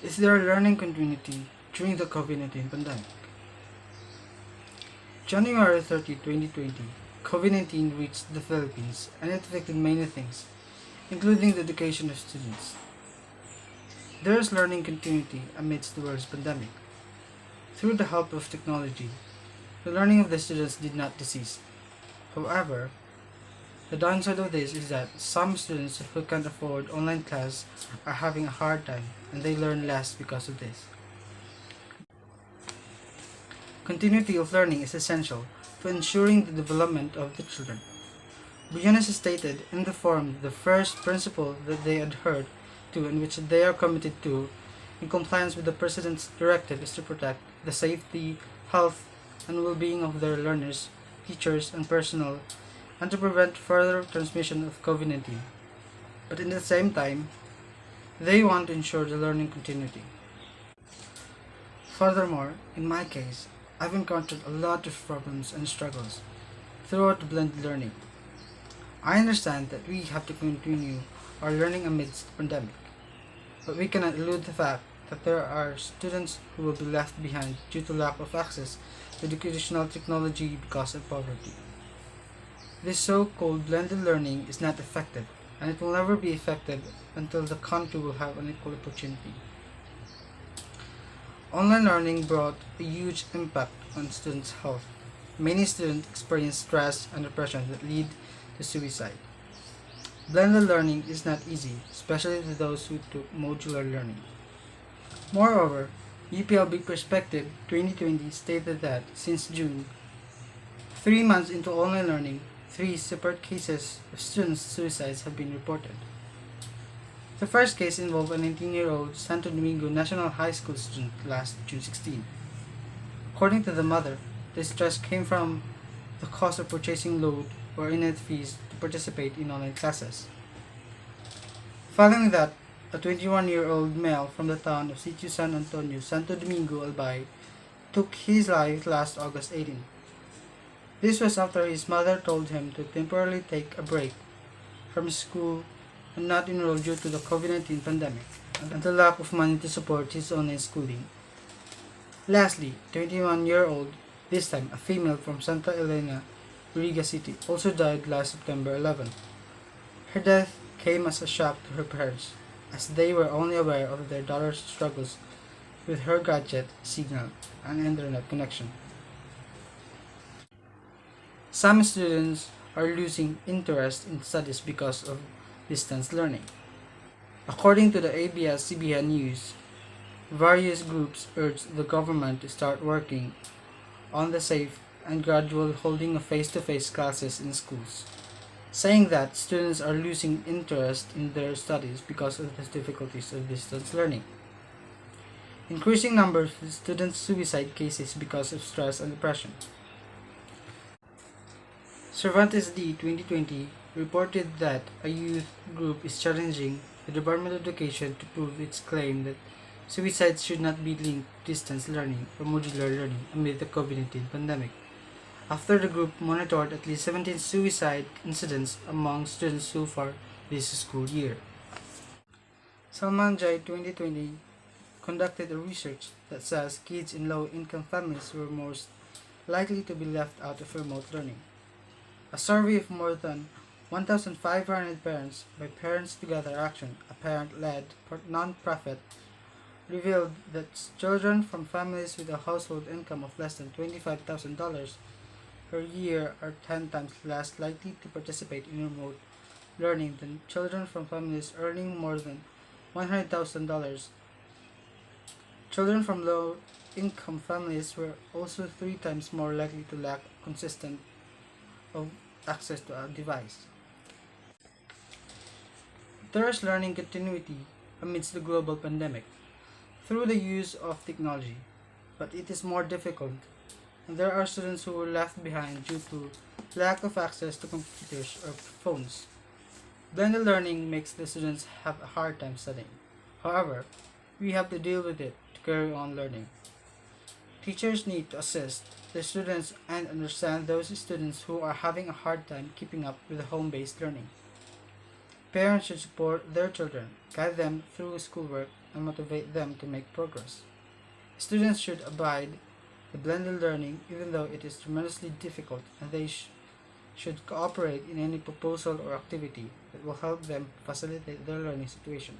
Is there a learning continuity during the COVID-19 pandemic? January 30, 2020, COVID-19 reached the Philippines and it affected many things, including the education of students. There is learning continuity amidst the world's pandemic. Through the help of technology, the learning of the students did not cease. However, the downside of this is that some students who can't afford online class are having a hard time and they learn less because of this. Continuity of learning is essential to ensuring the development of the children. Beyond stated in the forum the first principle that they adhere to and which they are committed to in compliance with the President's directive is to protect the safety, health, and well-being of their learners, teachers, and personnel, and to prevent further transmission of COVID-19. But in the same time, they want to ensure the learning continuity. Furthermore, in my case, I've encountered a lot of problems and struggles throughout the blended learning. I understand that we have to continue our learning amidst the pandemic, but we cannot elude the fact that there are students who will be left behind due to lack of access to educational technology because of poverty. This so-called blended learning is not effective, and it will never be effective until the country will have an equal opportunity. Online learning brought a huge impact on students' health. Many students experience stress and depression that lead to suicide. Blended learning is not easy, especially to those who took modular learning. Moreover, UPLB Perspective 2020 stated that since June, 3 months into online learning, 3 separate cases of students' suicides have been reported. The first case involved a 19-year-old Santo Domingo National High School student last June 16. According to the mother, the stress came from the cost of purchasing load or internet fees to participate in online classes. Following that, a 21-year-old male from the town of Sitio San Antonio, Santo Domingo, Albay, took his life last August 18. This was after his mother told him to temporarily take a break from school and not enroll due to the COVID-19 pandemic and the lack of money to support his online schooling. Lastly, 21-year-old, this time a female from Santa Elena, Riga City, also died last September 11. Her death came as a shock to her parents, as they were only aware of their daughter's struggles with her gadget, signal, and internet connection. Some students are losing interest in studies because of distance learning. According to the ABS-CBN News, various groups urged the government to start working on the safe and gradual holding of face-to-face classes in schools, saying that students are losing interest in their studies because of the difficulties of distance learning. Increasing numbers of student suicide cases because of stress and depression. Cervantes D. 2020 reported that a youth group is challenging the Department of Education to prove its claim that suicides should not be linked to distance learning or modular learning amid the COVID-19 pandemic, after the group monitored at least 17 suicide incidents among students so far this school year. Salman Jai 2020 conducted a research that says kids in low-income families were most likely to be left out of remote learning. A survey of more than 1,500 parents by Parents Together Action, a parent-led non-profit, revealed that children from families with a household income of less than $25,000 per year are 10 times less likely to participate in remote learning than children from families earning more than $100,000. Children from low-income families were also 3 times more likely to lack consistent of access to a device. There is learning continuity amidst the global pandemic through the use of technology, but it is more difficult, and there are students who were left behind due to lack of access to computers or phones. Blended learning makes the students have a hard time studying. However, we have to deal with it to carry on learning. Teachers need to assist the students and understand those students who are having a hard time keeping up with the home-based learning. Parents should support their children, guide them through schoolwork, and motivate them to make progress. Students should abide the blended learning even though it is tremendously difficult, and they should cooperate in any proposal or activity that will help them facilitate their learning situation.